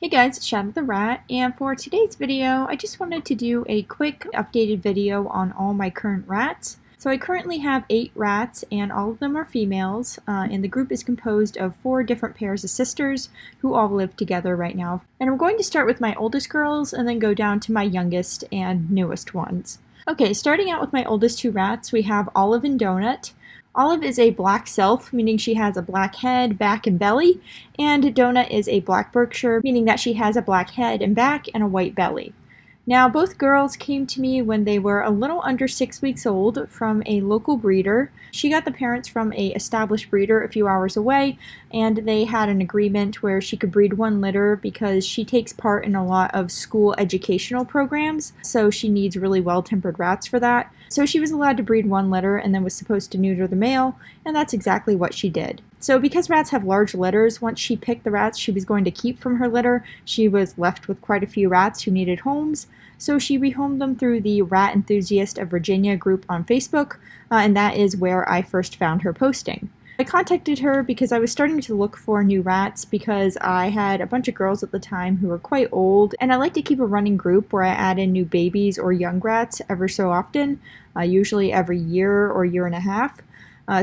Hey guys, it's Shadow the Rat, and for today's video, I just wanted to do a quick updated video on all my current rats. So I currently have 8 rats, and all of them are females, and the group is composed of 4 different pairs of sisters who all live together right now. And I'm going to start with my oldest girls, and then go down to my youngest and newest ones. Okay, starting out with my oldest 2 rats, we have Olive and Donut. Olive is a black self, meaning she has a black head, back, and belly, and Donut is a black Berkshire, meaning that she has a black head and back and a white belly. Now, both girls came to me when they were a little under 6 weeks old from a local breeder. She got the parents from an established breeder a few hours away, and they had an agreement where she could breed 1 litter because she takes part in a lot of school educational programs, so she needs really well-tempered rats for that. So she was allowed to breed 1 litter and then was supposed to neuter the male, and that's exactly what she did. So because rats have large litters, once she picked the rats she was going to keep from her litter, she was left with quite a few rats who needed homes. So she rehomed them through the Rat Enthusiast of Virginia group on Facebook, and that is where I first found her posting. I contacted her because I was starting to look for new rats because I had a bunch of girls at the time who were quite old, and I like to keep a running group where I add in new babies or young rats ever so often, usually every year or year and a half.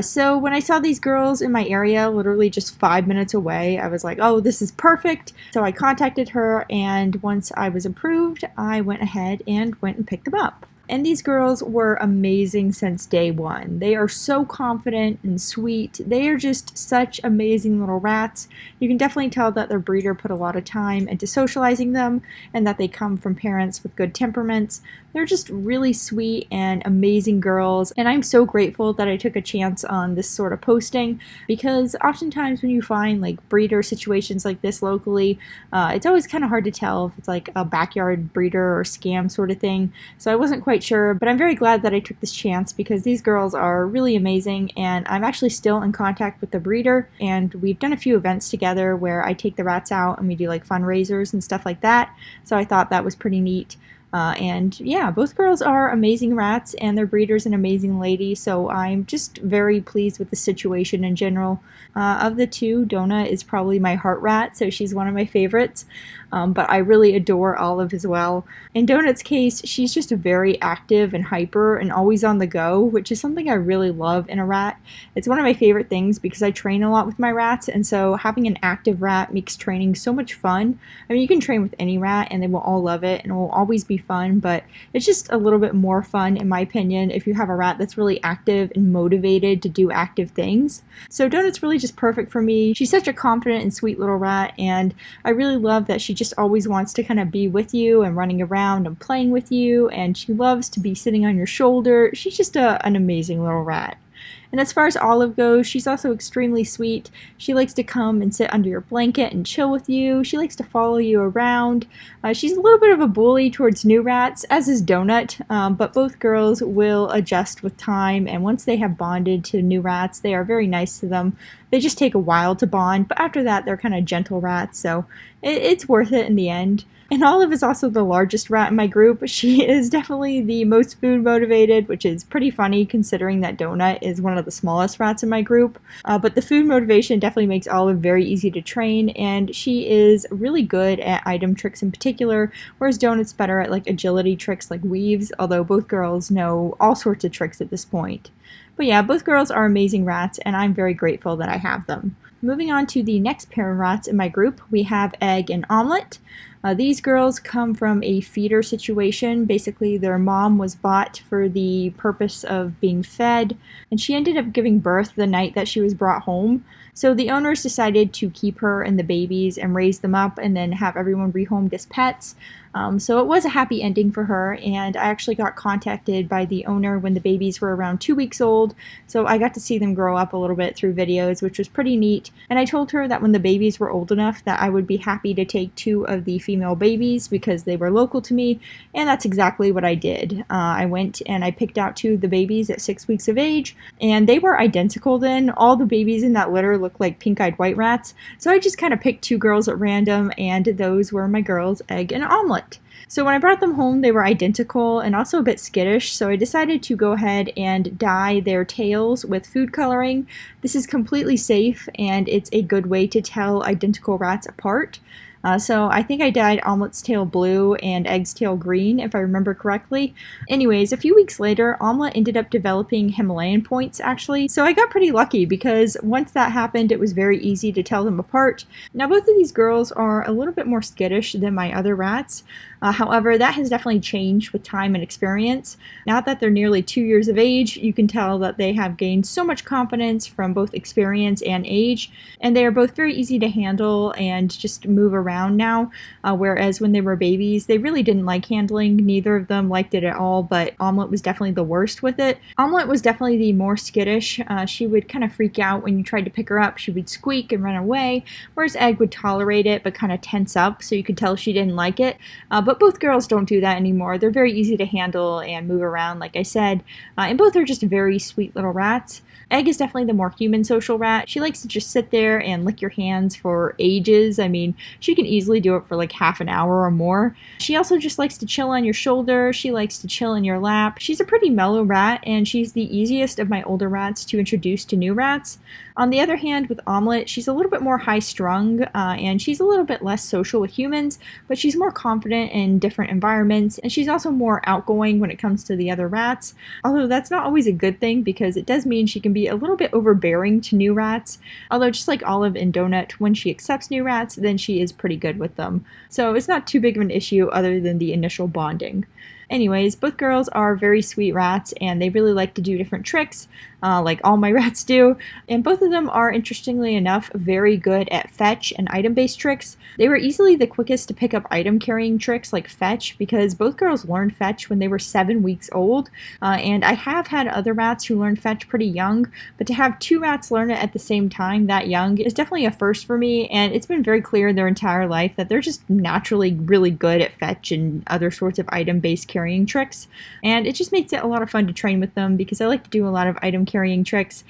So when I saw these girls in my area, literally just 5 minutes away, I was like, oh, this is perfect. So I contacted her, and once I was approved, I went ahead and went and picked them up. And these girls were amazing since day one. They are so confident and sweet. They are just such amazing little rats. You can definitely tell that their breeder put a lot of time into socializing them and that they come from parents with good temperaments. They're just really sweet and amazing girls, and I'm so grateful that I took a chance on this sort of posting because oftentimes when you find like breeder situations like this locally, it's always kind of hard to tell if it's like a backyard breeder or scam sort of thing. So I wasn't quite sure, but I'm very glad that I took this chance because these girls are really amazing, and I'm actually still in contact with the breeder, and we've done a few events together where I take the rats out and we do like fundraisers and stuff like that. So I thought that was pretty neat. And yeah, both girls are amazing rats, and their breeder's an amazing lady, so I'm just very pleased with the situation in general. Of the 2, Donut is probably my heart rat, so she's one of my favorites, but I really adore Olive as well. In Donut's case, she's just very active and hyper and always on the go, which is something I really love in a rat. It's one of my favorite things because I train a lot with my rats, and so having an active rat makes training so much fun. I mean, you can train with any rat and they will all love it and it will always be fun, but it's just a little bit more fun in my opinion if you have a rat that's really active and motivated to do active things. So Donut's really just perfect for me. She's such a confident and sweet little rat, and I really love that she just always wants to kind of be with you and running around and playing with you, and she loves to be sitting on your shoulder. She's just an amazing little rat. And as far as Olive goes, she's also extremely sweet. She likes to come and sit under your blanket and chill with you. She likes to follow you around. She's a little bit of a bully towards new rats, as is Donut, but both girls will adjust with time, and once they have bonded to new rats, they are very nice to them. They just take a while to bond, but after that, they're kind of gentle rats, so it's worth it in the end. And Olive is also the largest rat in my group. She is definitely the most food motivated, which is pretty funny considering that Donut is one of the smallest rats in my group. But the food motivation definitely makes Olive very easy to train, and she is really good at item tricks in particular, whereas Donut's better at like agility tricks like weaves, although both girls know all sorts of tricks at this point. But yeah, both girls are amazing rats, and I'm very grateful that I have them. Moving on to the next pair of rats in my group, we have Egg and Omelet. These girls come from a feeder situation. Basically, their mom was bought for the purpose of being fed, and she ended up giving birth the night that she was brought home. So the owners decided to keep her and the babies and raise them up and then have everyone rehomed as pets. So it was a happy ending for her, and I actually got contacted by the owner when the babies were around 2 weeks old, so I got to see them grow up a little bit through videos, which was pretty neat. And I told her that when the babies were old enough that I would be happy to take 2 of the female babies because they were local to me, and that's exactly what I did. I went and I picked out 2 of the babies at 6 weeks of age, and they were identical then. All the babies in that litter looked like pink-eyed white rats, so I just kind of picked 2 girls at random, and those were my girls, Egg and Omelet. So when I brought them home, they were identical and also a bit skittish, so I decided to go ahead and dye their tails with food coloring. This is completely safe, and it's a good way to tell identical rats apart. So I think I dyed Omelet's tail blue and Egg's tail green, if I remember correctly. Anyways, a few weeks later, Omelet ended up developing Himalayan points, actually. So I got pretty lucky because once that happened, it was very easy to tell them apart. Now, both of these girls are a little bit more skittish than my other rats. However, that has definitely changed with time and experience. Now that they're nearly 2 years of age, you can tell that they have gained so much confidence from both experience and age, and they are both very easy to handle and just move around now, whereas when they were babies, they really didn't like handling. Neither of them liked it at all, but Omelet was definitely the worst with it. Omelet was definitely the more skittish. She would kind of freak out when you tried to pick her up. She would squeak and run away, whereas Egg would tolerate it but kind of tense up, so you could tell she didn't like it. But both girls don't do that anymore. They're very easy to handle and move around, like I said, and both are just very sweet little rats. Egg is definitely the more human social rat. She likes to just sit there and lick your hands for ages. I mean, she can easily do it for like half an hour or more. She also just likes to chill on your shoulder. She likes to chill in your lap. She's a pretty mellow rat, and she's the easiest of my older rats to introduce to new rats. On the other hand, with Omelet, she's a little bit more high-strung, and she's a little bit less social with humans, but she's more confident in different environments, and she's also more outgoing when it comes to the other rats. Although that's not always a good thing, because it does mean she can be a little bit overbearing to new rats. Although just like Olive and Donut, when she accepts new rats, then she is pretty good with them. So it's not too big of an issue other than the initial bonding. Anyways, both girls are very sweet rats, and they really like to do different tricks, like all my rats do, and both of them are, interestingly enough, very good at fetch and item-based tricks. They were easily the quickest to pick up item-carrying tricks like fetch, because both girls learned fetch when they were 7 weeks old, and I have had other rats who learned fetch pretty young, but to have two rats learn it at the same time that young is definitely a first for me, and it's been very clear their entire life that they're just naturally really good at fetch and other sorts of item-based carrying tricks, and it just makes it a lot of fun to train with them because I like to do a lot of item carrying tricks,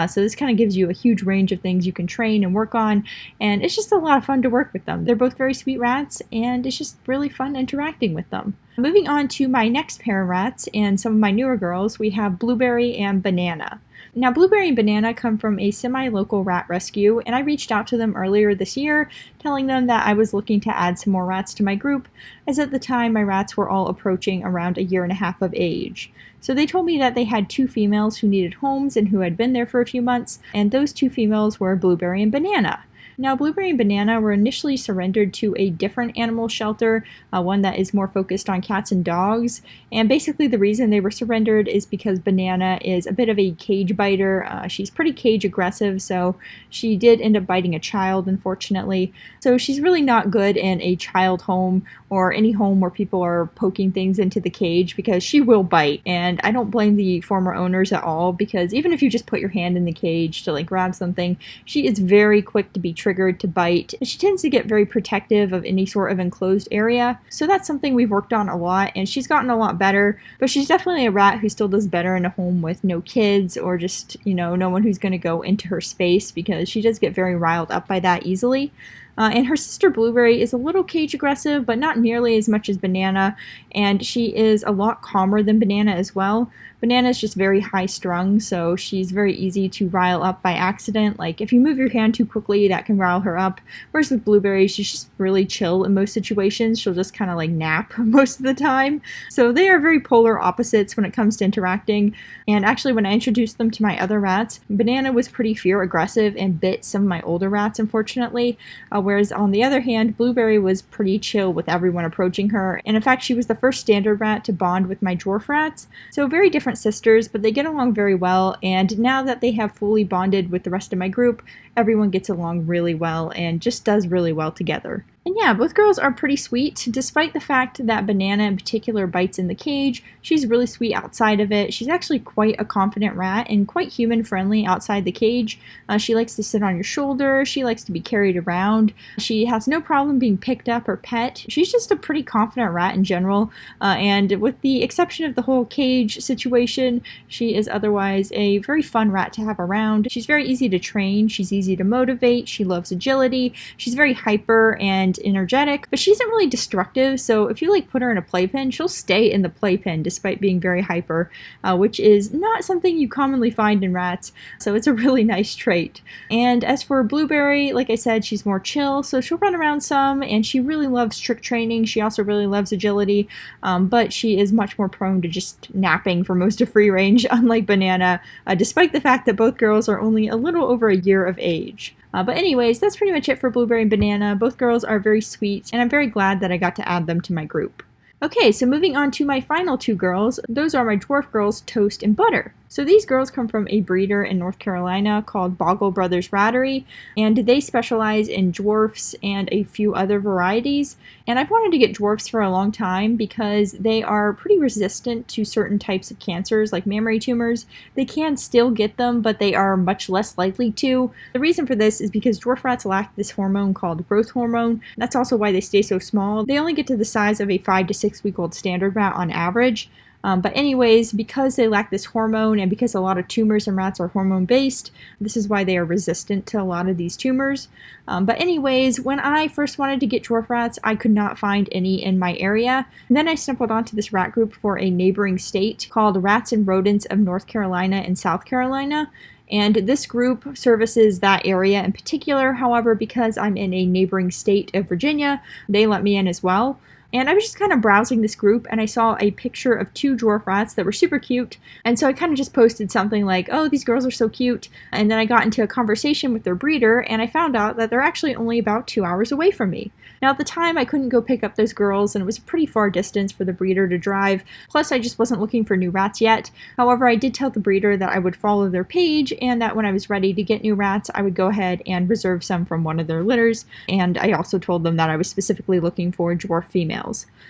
so this kind of gives you a huge range of things you can train and work on, and it's just a lot of fun to work with them. They're both very sweet rats, and it's just really fun interacting with them. Moving on to my next pair of rats and some of my newer girls, we have Blueberry and Banana. Now, Blueberry and Banana come from a semi-local rat rescue, and I reached out to them earlier this year, telling them that I was looking to add some more rats to my group, as at the time my rats were all approaching around 1.5 years of age. So they told me that they had 2 females who needed homes and who had been there for a few months, and those 2 females were Blueberry and Banana. Now, Blueberry and Banana were initially surrendered to a different animal shelter, one that is more focused on cats and dogs, and basically the reason they were surrendered is because Banana is a bit of a cage biter. She's pretty cage aggressive, so she did end up biting a child, unfortunately. So she's really not good in a child home or any home where people are poking things into the cage because she will bite, and I don't blame the former owners at all, because even if you just put your hand in the cage to like grab something, she is very quick to be triggered to bite. She tends to get very protective of any sort of enclosed area, so that's something we've worked on a lot, and she's gotten a lot better, but she's definitely a rat who still does better in a home with no kids or just, no one who's going to go into her space, because she does get very riled up by that easily. And her sister Blueberry is a little cage aggressive, but not nearly as much as Banana, and she is a lot calmer than Banana as well. Banana is just very high strung, so she's very easy to rile up by accident. Like if you move your hand too quickly, that can rile her up. Whereas with Blueberry, she's just really chill in most situations. She'll just kind of like nap most of the time. So they are very polar opposites when it comes to interacting. And actually, when I introduced them to my other rats, Banana was pretty fear aggressive and bit some of my older rats, unfortunately. Whereas on the other hand, Blueberry was pretty chill with everyone approaching her. And in fact, she was the first standard rat to bond with my dwarf rats. So very different sisters, but they get along very well. And now that they have fully bonded with the rest of my group, everyone gets along really well and just does really well together. And yeah, both girls are pretty sweet. Despite the fact that Banana in particular bites in the cage, she's really sweet outside of it. She's actually quite a confident rat and quite human-friendly outside the cage. She likes to sit on your shoulder. She likes to be carried around. She has no problem being picked up or pet. She's just a pretty confident rat in general. And with the exception of the whole cage situation, she is otherwise a very fun rat to have around. She's very easy to train. She's easy to motivate. She loves agility. She's very hyper, and and energetic, but she isn't really destructive, so if you like put her in a playpen, she'll stay in the playpen despite being very hyper, which is not something you commonly find in rats, so it's a really nice trait. And as for Blueberry, like I said, she's more chill, so she'll run around some, and she really loves trick training. She also really loves agility, but she is much more prone to just napping for most of free range, unlike Banana, despite the fact that both girls are only a little over a year of age. But anyways, that's pretty much it for Blueberry and Banana. Both girls are very sweet, and I'm very glad that I got to add them to my group. Okay, so moving on to my final two girls, those are my dwarf girls, Toast and Butter. So these girls come from a breeder in North Carolina called Boggle Brothers Rattery, and they specialize in dwarfs and a few other varieties. And I've wanted to get dwarfs for a long time because they are pretty resistant to certain types of cancers like mammary tumors. They can still get them, but they are much less likely to. The reason for this is because dwarf rats lack this hormone called growth hormone. That's also why they stay so small. They only get to the size of a 5 to 6 week old standard rat on average. But anyways, because they lack this hormone and because a lot of tumors in rats are hormone based, this is why they are resistant to a lot of these tumors. But anyways, when I first wanted to get dwarf rats, I could not find any in my area. And then I stumbled onto this rat group for a neighboring state called Rats and Rodents of North Carolina and South Carolina. And this group services that area in particular. However, because I'm in a neighboring state of Virginia, they let me in as well. And I was just kind of browsing this group and I saw a picture of two dwarf rats that were super cute. And so I kind of just posted something like, oh, these girls are so cute. And then I got into a conversation with their breeder and I found out that they're actually only about 2 hours away from me. Now at the time I couldn't go pick up those girls and it was a pretty far distance for the breeder to drive. Plus I just wasn't looking for new rats yet. However, I did tell the breeder that I would follow their page and that when I was ready to get new rats, I would go ahead and reserve some from one of their litters. And I also told them that I was specifically looking for dwarf females.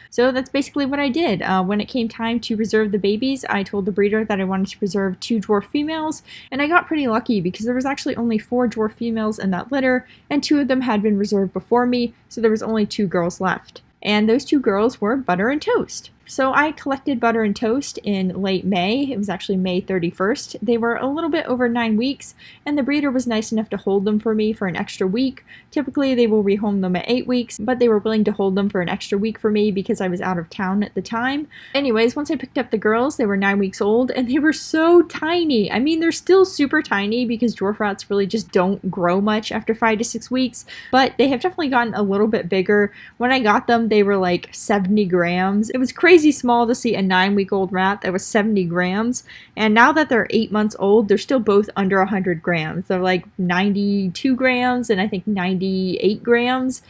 So that's basically what I did. When it came time to reserve the babies, I told the breeder that I wanted to preserve 2 dwarf females, and I got pretty lucky because there was actually only 4 dwarf females in that litter, and 2 of them had been reserved before me, so there was only 2 girls left. And those 2 girls were Butter and Toast. So I collected Butter and Toast in late May. It was actually May 31st. They were a little bit over 9 weeks, and the breeder was nice enough to hold them for me for an extra week. Typically, they will rehome them at 8 weeks, but they were willing to hold them for an extra week for me because I was out of town at the time. Anyways, once I picked up the girls, they were 9 weeks old, and they were so tiny. I mean, they're still super tiny because dwarf rats really just don't grow much after 5 to 6 weeks, but they have definitely gotten a little bit bigger. When I got them, they were like 70 grams. It was crazy small to see a 9-week-old rat that was 70 grams, and now that they're 8 months old, they're still both under 100 grams. They're like 92 grams and I think 98 grams.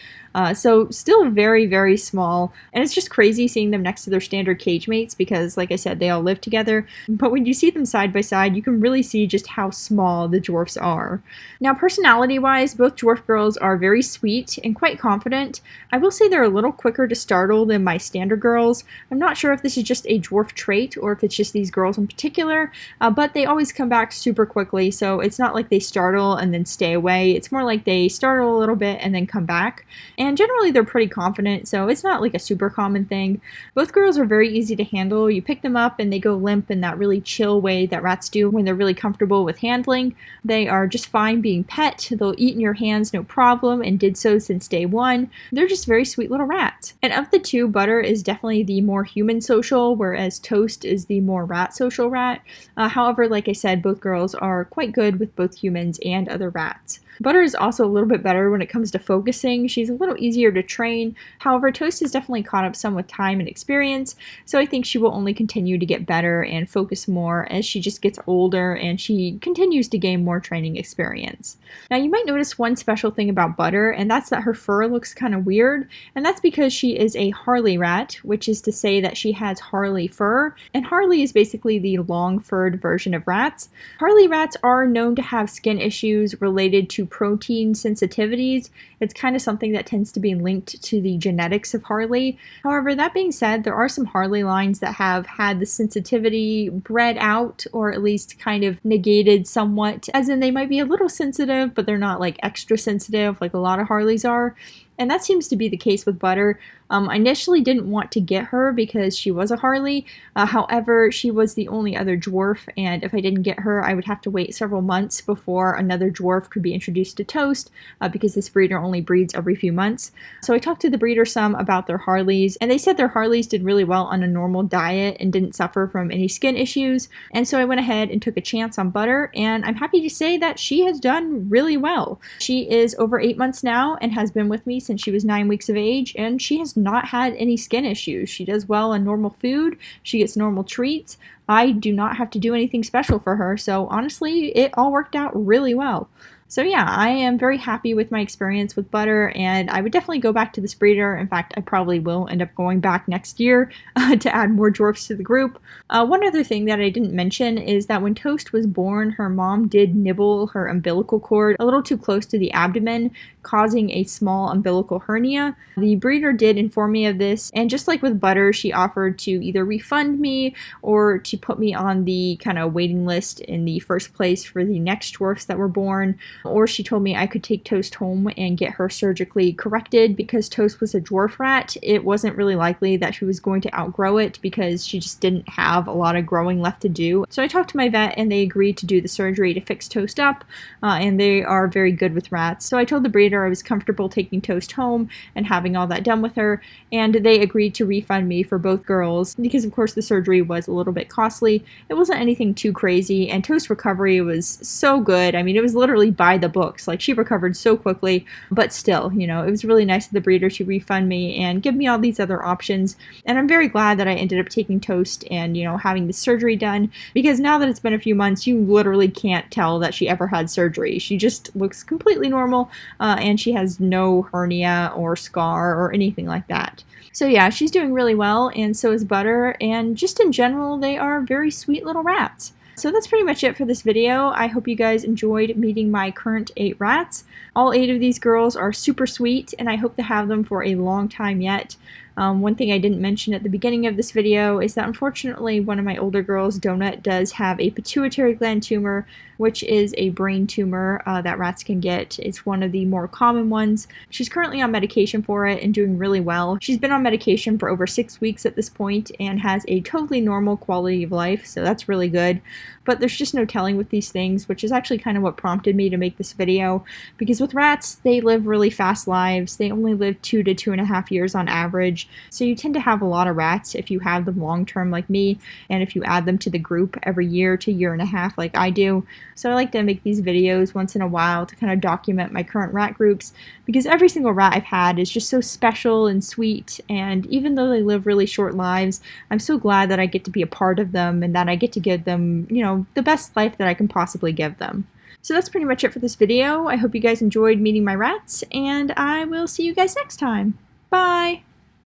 So still very, very small. And it's just crazy seeing them next to their standard cage mates because, like I said, they all live together. But when you see them side by side, you can really see just how small the dwarfs are. Now, personality-wise, both dwarf girls are very sweet and quite confident. I will say they're a little quicker to startle than my standard girls. I'm not sure if this is just a dwarf trait or if it's just these girls in particular, but they always come back super quickly. So it's not like they startle and then stay away. It's more like they startle a little bit and then come back. And generally they're pretty confident, so it's not like a super common thing. Both girls are very easy to handle. You pick them up and they go limp in that really chill way that rats do when they're really comfortable with handling. They are just fine being pet. They'll eat in your hands no problem and did so since day one. They're just very sweet little rats. And of the 2, Butter is definitely the more human social, whereas Toast is the more rat social rat. However, like I said, both girls are quite good with both humans and other rats. Butter is also a little bit better when it comes to focusing. She's a little easier to train. However, Toast has definitely caught up some with time and experience, so I think she will only continue to get better and focus more as she just gets older and she continues to gain more training experience. Now, you might notice one special thing about Butter, and that's that her fur looks kind of weird, and that's because she is a Harley rat, which is to say that she has Harley fur, and Harley is basically the long-furred version of rats. Harley rats are known to have skin issues related to protein sensitivities. It's kind of something that tends to be linked to the genetics of Harley. However, that being said, there are some Harley lines that have had the sensitivity bred out or at least kind of negated somewhat, as in they might be a little sensitive, but they're not like extra sensitive like a lot of Harleys are. And that seems to be the case with Butter. I initially didn't want to get her because she was a Harley. However, she was the only other dwarf, and if I didn't get her, I would have to wait several months before another dwarf could be introduced to Toast, because this breeder only breeds every few months. So I talked to the breeder some about their Harleys, and they said their Harleys did really well on a normal diet and didn't suffer from any skin issues. And so I went ahead and took a chance on Butter, and I'm happy to say that she has done really well. She is over 8 months now and has been with me since she was 9 weeks of age, and she has not had any skin issues. She does well on normal food, she gets normal treats. I do not have to do anything special for her, so honestly, it all worked out really well. So yeah, I am very happy with my experience with Butter, and I would definitely go back to this breeder. In fact, I probably will end up going back next year to add more dwarfs to the group. One other thing that I didn't mention is that when Toast was born, her mom did nibble her umbilical cord a little too close to the abdomen, causing a small umbilical hernia. The breeder did inform me of this, and just like with Butter, she offered to either refund me or to put me on the kind of waiting list in the first place for the next dwarfs that were born. Or she told me I could take Toast home and get her surgically corrected. Because Toast was a dwarf rat, it wasn't really likely that she was going to outgrow it because she just didn't have a lot of growing left to do. So I talked to my vet and they agreed to do the surgery to fix Toast up, and they are very good with rats. So I told the breeder I was comfortable taking Toast home and having all that done with her, and they agreed to refund me for both girls because of course the surgery was a little bit costly. It wasn't anything too crazy, and Toast's recovery was so good. I mean, it was literally by the books. Like, she recovered so quickly, but still, you know, it was really nice of the breeder to refund me and give me all these other options. And I'm very glad that I ended up taking Toast and, you know, having the surgery done, because now that it's been a few months, you literally can't tell that she ever had surgery. She just looks completely normal, and she has no hernia or scar or anything like that. So yeah, she's doing really well, and so is Butter, and just in general, they are very sweet little rats. So that's pretty much it for this video. I hope you guys enjoyed meeting my current 8 rats. All 8 of these girls are super sweet, and I hope to have them for a long time yet. One thing I didn't mention at the beginning of this video is that unfortunately one of my older girls, Donut, does have a pituitary gland tumor, which is a brain tumor that rats can get. It's one of the more common ones. She's currently on medication for it and doing really well. She's been on medication for over 6 weeks at this point and has a totally normal quality of life, so that's really good. But there's just no telling with these things, which is actually kind of what prompted me to make this video, because with rats, they live really fast lives. They only live 2 to 2.5 years on average. So you tend to have a lot of rats if you have them long term like me, and if you add them to the group every year to year and a half like I do. So I like to make these videos once in a while to kind of document my current rat groups, because every single rat I've had is just so special and sweet, and even though they live really short lives, I'm so glad that I get to be a part of them and that I get to give them, you know, the best life that I can possibly give them. So that's pretty much it for this video. I hope you guys enjoyed meeting my rats, and I will see you guys next time. Bye!